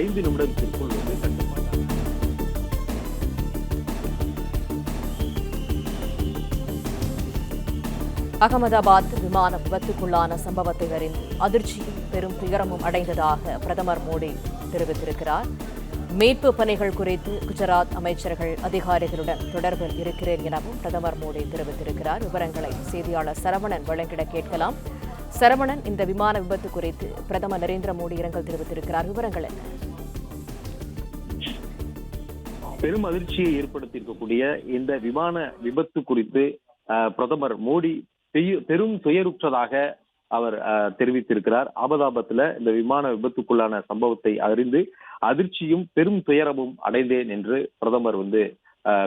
5 நிமிடத்திற்குள் வந்து கட்டுப்பாட்டாக அகமதாபாத் விமான விபத்துக்குள்ளான சம்பவத்தை அறிந்து அதிர்ச்சியும் பெரும் துயரமும் அடைந்ததாக பிரதமர் மோடி தெரிவித்திருக்கிறார். மீட்பு பணிகள் குறித்து குஜராத் அமைச்சர்கள் அதிகாரிகளுடன் தொடர்பில் இருக்கிறேன் எனவும் பிரதமர் மோடி தெரிவித்திருக்கிறார். விவரங்களை செய்தியாளர் சரவணன் வழங்கிட கேட்கலாம். சரவணன், இந்த விமான விபத்து குறித்து பிரதமர் நரேந்திர மோடி இரங்கல் தெரிவித்திருக்கிறார். விவரங்கள் என்ன? பெரும் அதிர்ச்சியை ஏற்படுத்தியிருக்கக்கூடிய இந்த விமான விபத்து குறித்து பிரதமர் மோடி பெரும் துயருற்றதாக அவர் தெரிவித்திருக்கிறார். அகமதாபாத்ல இந்த விமான விபத்துக்குள்ளான சம்பவத்தை அறிந்து அதிர்ச்சியும் பெரும் துயரமும் அடைந்தேன் என்று பிரதமர் வந்து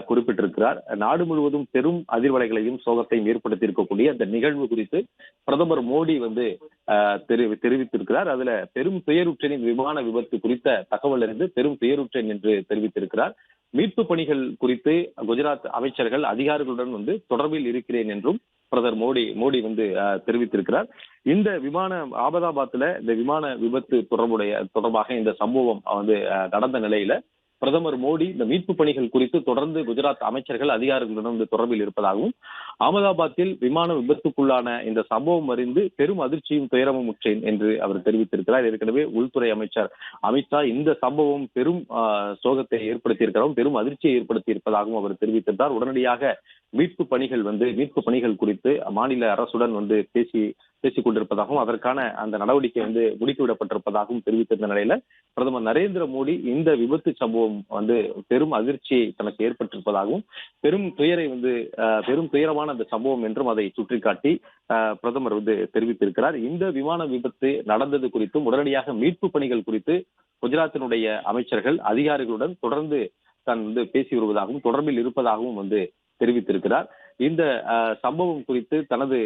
குறிப்பிட்டிருக்கிறார். நாடு முழுவதும் பெரும் அதிர்வலைகளையும் சோகத்தையும் ஏற்படுத்தியிருக்கக்கூடிய அந்த நிகழ்வு குறித்து பிரதமர் மோடி வந்து தெரிவித்திருக்கிறார். அதுல பெரும் துயருற்றேன் விமான விபத்து குறித்த தகவல் அறிந்து பெரும் துயருற்றேன் என்று தெரிவித்திருக்கிறார். மீட்பு பணிகள் குறித்து குஜராத் அமைச்சர்கள் அதிகாரிகளுடன் வந்து தொடர்பில் இருக்கிறேன் என்றும் பிரதமர் மோடி வந்து தெரிவித்திருக்கிறார். இந்த அகமதாபாத்ல இந்த விமான விபத்து தொடர்பாக இந்த சம்பவம் வந்து நடந்த நிலையில பிரதமர் மோடி இந்த மீட்பு பணிகள் குறித்து தொடர்ந்து குஜராத் அமைச்சர்கள் அதிகாரிகளுடன் வந்து தொடர்பில் இருப்பதாகவும், அகமதாபாத்தில் விமான விபத்துக்குள்ளான இந்த சம்பவம் அறிந்து பெரும் அதிர்ச்சியும் துயரமும் உற்றேன் என்று அவர் தெரிவித்திருக்கிறார். ஏற்கனவே உள்துறை அமைச்சர் அமித்ஷா இந்த சம்பவம் பெரும் சோகத்தை ஏற்படுத்தியிருக்கிறாரும் பெரும் அதிர்ச்சியை ஏற்படுத்தி இருப்பதாகவும் அவர் தெரிவித்திருந்தார். உடனடியாக மீட்பு பணிகள் குறித்து மாநில அரசுடன் வந்து பேசிக் கொண்டிருப்பதாகவும் அதற்கான அந்த நடவடிக்கை வந்து முடுக்கிவிடப்பட்டிருப்பதாகவும் தெரிவித்திருந்த நிலையில பிரதமர் நரேந்திர மோடி இந்த விபத்து சம்பவம் வந்து பெரும் அதிர்ச்சியை தனக்கு ஏற்பட்டிருப்பதாகவும் பெரும் துயரமான அந்த சம்பவம் என்றும் அதை சுட்டிக்காட்டி பிரதமர் வந்து தெரிவித்திருக்கிறார். இந்த விமான விபத்து நடந்தது குறித்தும் உடனடியாக மீட்பு பணிகள் குறித்து குஜராத்தினுடைய அமைச்சர்கள் அதிகாரிகளுடன் தொடர்ந்து தான் வந்து பேசி வருவதாகவும் தொடர்பில் இருப்பதாகவும் வந்து தெரிவித்திருக்கிறார். இந்த சம்பவம் குறித்து தனது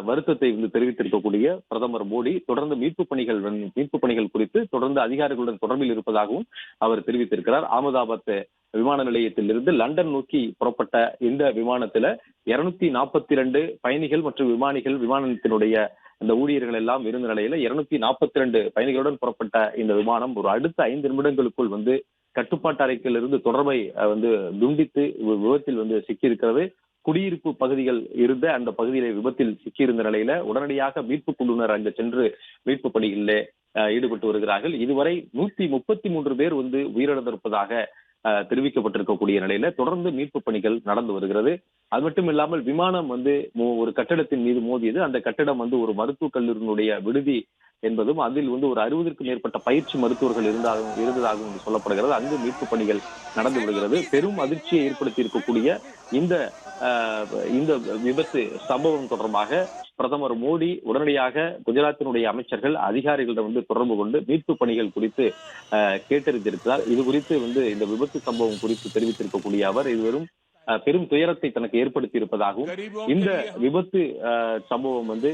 வருத்தத்தை வந்து தெரிவித்திருக்கக்கூடிய பிரதமர் மோடி தொடர்ந்து மீட்பு பணிகள் குறித்து தொடர்ந்து அதிகாரிகளுடன் தொடர்பில் இருப்பதாகவும் அவர் தெரிவித்திருக்கிறார். அகமதாபாத் விமான நிலையத்திலிருந்து லண்டன் நோக்கி புறப்பட்ட இந்த விமானத்துல 242 பயணிகள் மற்றும் விமானத்தினுடைய அந்த ஊழியர்கள் எல்லாம் இருந்த நிலையில 242 பயணிகளுடன் புறப்பட்ட இந்த விமானம் ஒரு அடுத்த 5 நிமிடங்களுக்குள் வந்து கட்டுப்பாட்டு அறைக்கிலிருந்து தொடர்பை வந்து துண்டித்து விபத்தில் வந்து சிக்கியிருக்கிறது. குடியிருப்பு பகுதிகள் இருந்த அந்த பகுதியில விபத்தில் சிக்கியிருந்த நிலையில உடனடியாக மீட்பு குழுவினர் அங்கு சென்று மீட்பு பணிகளிலே ஈடுபட்டு வருகிறார்கள். இதுவரை 133 பேர் வந்து உயிரிழந்திருப்பதாக தெரிவிக்கப்பட்டிருக்கக்கூடிய நிலையில தொடர்ந்து மீட்பு பணிகள் நடந்து வருகிறது. அது மட்டும் இல்லாமல் விமானம் வந்து ஒரு கட்டடத்தின் மீது மோதியது. அந்த கட்டடம் வந்து ஒரு மருத்துவக் கல்லூரியினுடைய விடுதி என்பதும் அதில் வந்து ஒரு 60க்கும் மேற்பட்ட பயிற்சி மருத்துவர்கள் இருந்ததாகவும் சொல்லப்படுகிறது. அங்கு மீட்பு பணிகள் நடந்து வருகிறது. பெரும் அதிர்ச்சியை ஏற்படுத்தி இருக்கக்கூடிய இந்த விபத்து சம்பவம் தொடர்பாக பிரதமர் மோடி உடனடியாக குஜராத்தினுடைய அமைச்சர்கள் அதிகாரிகளிடம் வந்து தொடர்பு கொண்டு மீட்பு பணிகள் குறித்து கேட்டறிந்திருக்கிறார். இது குறித்து வந்து இந்த விபத்து சம்பவம் குறித்து தெரிவித்திருக்கக்கூடிய அவர் இது பெரும் துயரத்தை தனக்கு ஏற்படுத்தி இருப்பதாகவும் இந்த விபத்து சம்பவம் வந்து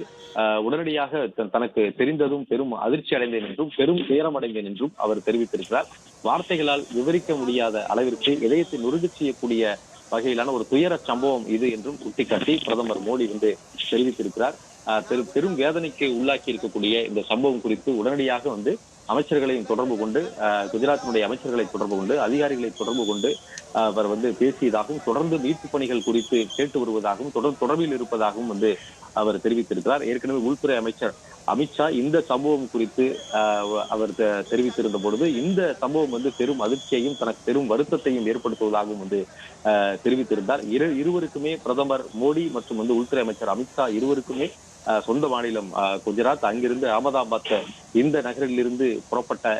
உடனடியாக தனக்கு தெரிந்ததும் பெரும் அதிர்ச்சி அடைந்தேன் என்றும் பெரும் துயரம் அடைந்தேன் என்றும் அவர் தெரிவித்திருக்கிறார். வார்த்தைகளால் விவரிக்க முடியாத அளவிற்கு இதயத்தை நொறுங்க செய்யக்கூடிய வகையிலான ஒரு துயர சம்பவம் இது என்றும் சுட்டிக்காட்டி பிரதமர் மோடி வந்து தெரிவித்திருக்கிறார். பெரும் வேதனைக்கு உள்ளாக்கி இருக்கக்கூடிய இந்த சம்பவம் குறித்து உடனடியாக வந்து அமைச்சர்களையும் தொடர்பு கொண்டு குஜராத்தினுடைய அமைச்சர்களை தொடர்பு கொண்டு அதிகாரிகளை தொடர்பு கொண்டு அவர் வந்து பேசியதாகவும் தொடர்ந்து மீட்பு பணிகள் குறித்து கேட்டு வருவதாகவும் தொடர்பில் இருப்பதாகவும் வந்து அவர் தெரிவித்திருக்கிறார். ஏற்கனவே உள்துறை அமைச்சர் அமித்ஷா இந்த சம்பவம் குறித்து அவர் தெரிவித்திருந்த பொழுது இந்த சம்பவம் வந்து பெரும் அதிர்ச்சியையும் தனக்கு பெரும் வருத்தத்தையும் ஏற்படுத்துவதாகவும் வந்து தெரிவித்திருந்தார். இருவருக்குமே பிரதமர் மோடி மற்றும் வந்து உள்துறை அமைச்சர் அமித்ஷா இருவருக்குமே சொந்த மாநிலம் குஜராத். அங்கிருந்து அகமதாபாத் இந்த நகரில் இருந்து புறப்பட்ட